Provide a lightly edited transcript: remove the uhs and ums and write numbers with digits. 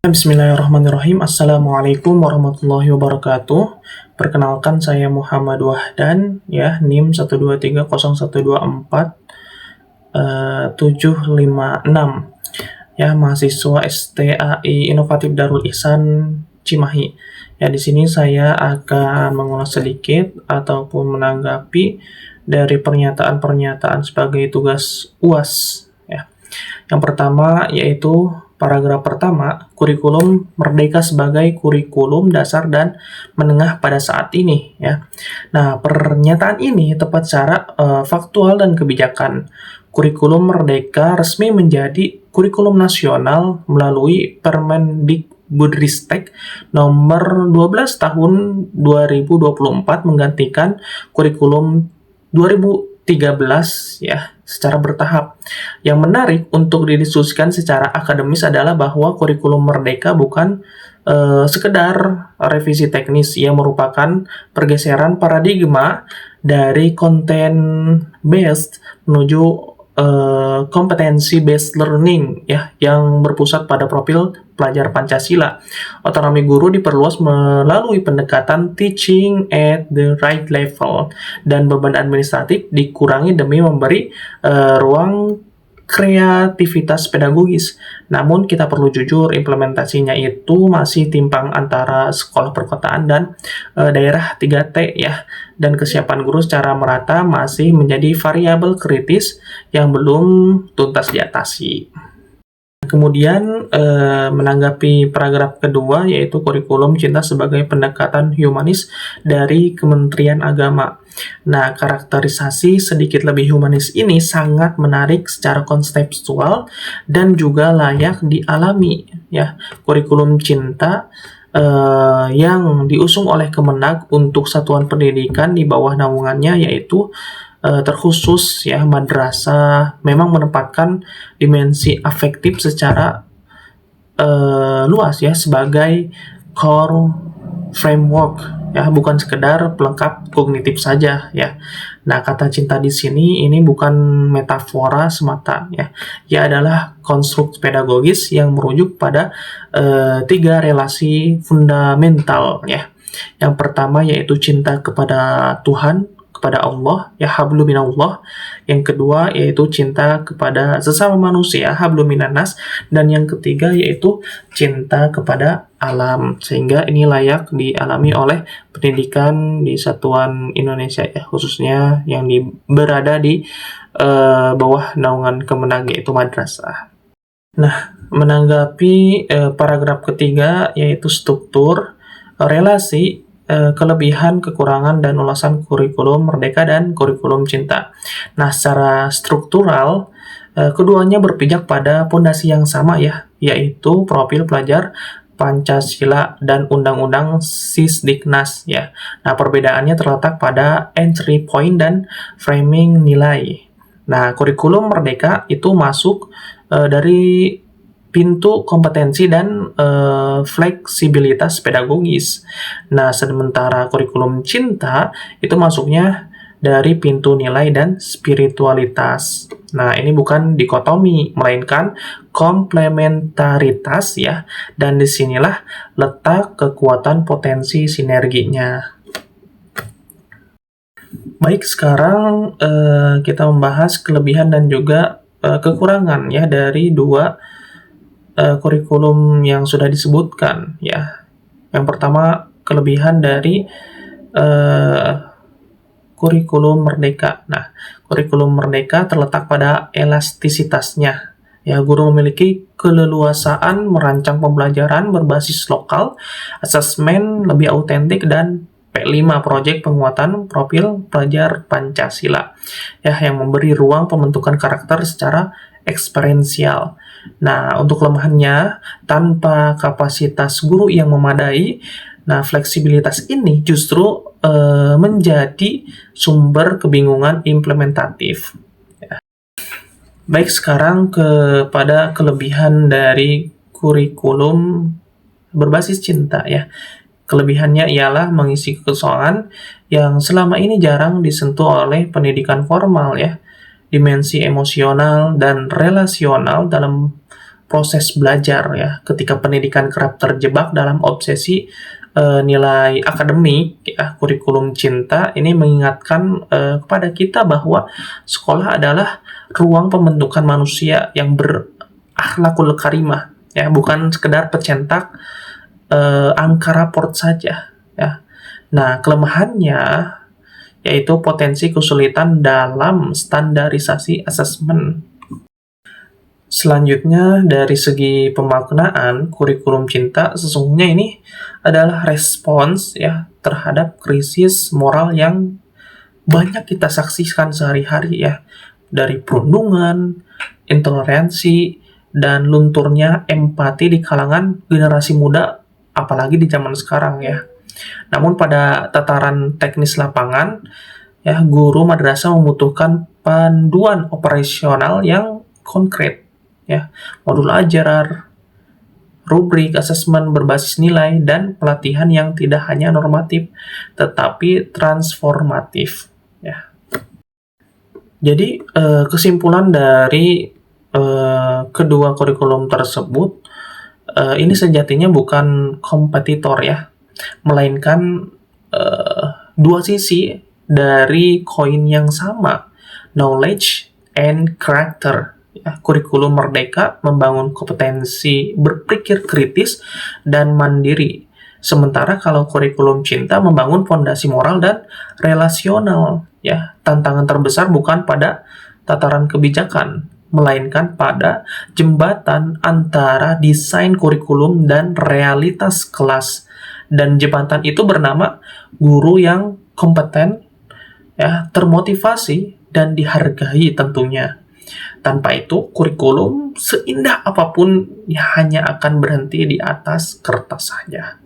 Bismillahirrahmanirrahim. Assalamualaikum warahmatullahi wabarakatuh. Perkenalkan, saya Muhammad Wahdan, ya, NIM 1230124 756, ya, mahasiswa STAI Inovatif Darul Ihsan Cimahi. Ya, di sini saya akan mengulas sedikit ataupun menanggapi dari pernyataan-pernyataan sebagai tugas UAS, ya. Yang pertama yaitu paragraf pertama, kurikulum merdeka sebagai kurikulum dasar dan menengah pada saat ini, ya. Nah, pernyataan ini tepat secara faktual dan kebijakan. Kurikulum merdeka resmi menjadi kurikulum nasional melalui Permendikbudristek nomor 12 tahun 2024 menggantikan kurikulum 2013, ya, secara bertahap. Yang menarik untuk didiskusikan secara akademis adalah bahwa kurikulum merdeka bukan sekedar revisi teknis, yang merupakan pergeseran paradigma dari content based menuju kompetensi based learning, ya, yang berpusat pada profil pelajar Pancasila. Otonomi guru diperluas melalui pendekatan teaching at the right level, dan beban administratif dikurangi demi memberi ruang kreativitas pedagogis. Namun kita perlu jujur, implementasinya itu masih timpang antara sekolah perkotaan dan daerah 3T, ya. Dan kesiapan guru secara merata masih menjadi variabel kritis yang belum tuntas diatasi. Kemudian menanggapi paragraf kedua, yaitu kurikulum cinta sebagai pendekatan humanis dari Kementerian Agama. Nah, karakterisasi sedikit lebih humanis ini sangat menarik secara konseptual dan juga layak dialami, ya. Kurikulum cinta yang diusung oleh Kemenag untuk satuan pendidikan di bawah naungannya, yaitu terkhusus, ya, madrasah, memang menempatkan dimensi afektif secara luas, ya, sebagai core framework, ya, bukan sekedar pelengkap kognitif saja, ya. Nah, kata cinta di sini ini bukan metafora semata, ya. Ia adalah konstruk pedagogis yang merujuk pada 3 relasi fundamental, ya. Yang pertama yaitu cinta kepada Tuhan, kepada Allah, ya, hablum minallah. Yang kedua yaitu cinta kepada sesama manusia, hablum minannas. Dan yang ketiga yaitu cinta kepada alam. Sehingga ini layak dialami oleh pendidikan di satuan Indonesia, ya, khususnya yang berada di bawah naungan Kemenag, yaitu madrasah. Nah, menanggapi paragraf ketiga, yaitu struktur, relasi, kelebihan, kekurangan, dan ulasan kurikulum merdeka dan kurikulum cinta. Nah, secara struktural, keduanya berpijak pada pondasi yang sama, ya, yaitu profil pelajar Pancasila dan Undang-Undang Sisdiknas, ya. Nah, perbedaannya terletak pada entry point dan framing nilai. Nah, kurikulum merdeka itu masuk dari pintu kompetensi dan fleksibilitas pedagogis. Nah, sementara kurikulum cinta itu masuknya dari pintu nilai dan spiritualitas. Nah, ini bukan dikotomi, melainkan komplementaritas, ya. Dan disinilah letak kekuatan potensi sinerginya. Baik, sekarang kita membahas kelebihan dan juga kekurangan, ya, dari dua kurikulum yang sudah disebutkan, ya. Yang pertama, kelebihan dari kurikulum merdeka. Nah, kurikulum merdeka terletak pada elastisitasnya, ya. Guru memiliki keleluasaan merancang pembelajaran berbasis lokal, asesmen lebih autentik, dan P5, proyek penguatan profil pelajar Pancasila, ya, yang memberi ruang pembentukan karakter secara eksperensial. Nah, untuk kelemahannya, tanpa kapasitas guru yang memadai, nah, fleksibilitas ini justru menjadi sumber kebingungan implementatif. Ya. Baik, sekarang kepada kelebihan dari kurikulum berbasis cinta, ya. Kelebihannya ialah mengisi kekosongan yang selama ini jarang disentuh oleh pendidikan formal, ya. dimensi emosional dan relasional dalam proses belajar ya. Ketika pendidikan kerap terjebak dalam obsesi nilai akademik, ya, kurikulum cinta ini mengingatkan kepada kita bahwa sekolah adalah ruang pembentukan manusia yang berakhlakul karimah, ya, bukan sekedar pencetak angka raport saja, ya. Nah, kelemahannya yaitu potensi kesulitan dalam standarisasi asesmen. Selanjutnya, dari segi pemaknaan, kurikulum cinta sesungguhnya ini adalah respons ya terhadap krisis moral yang banyak kita saksikan sehari-hari ya, dari perundungan, intoleransi, dan lunturnya empati di kalangan generasi muda, apalagi di zaman sekarang ya. Namun pada tataran teknis lapangan, ya, guru madrasah membutuhkan panduan operasional yang konkret, ya, modul ajar, rubrik, asesmen berbasis nilai, dan pelatihan yang tidak hanya normatif, tetapi transformatif, ya. Jadi, kesimpulan dari kedua kurikulum tersebut, ini sejatinya bukan kompetitor ya, melainkan dua sisi dari koin yang sama, knowledge and character. Ya, kurikulum merdeka membangun kompetensi berpikir kritis dan mandiri. Sementara kalau kurikulum cinta membangun fondasi moral dan relasional. Ya, tantangan terbesar bukan pada tataran kebijakan, melainkan pada jembatan antara desain kurikulum dan realitas kelas. Dan jembatan itu bernama guru yang kompeten, ya, termotivasi, dan dihargai tentunya. Tanpa itu, kurikulum seindah apapun ya hanya akan berhenti di atas kertas saja.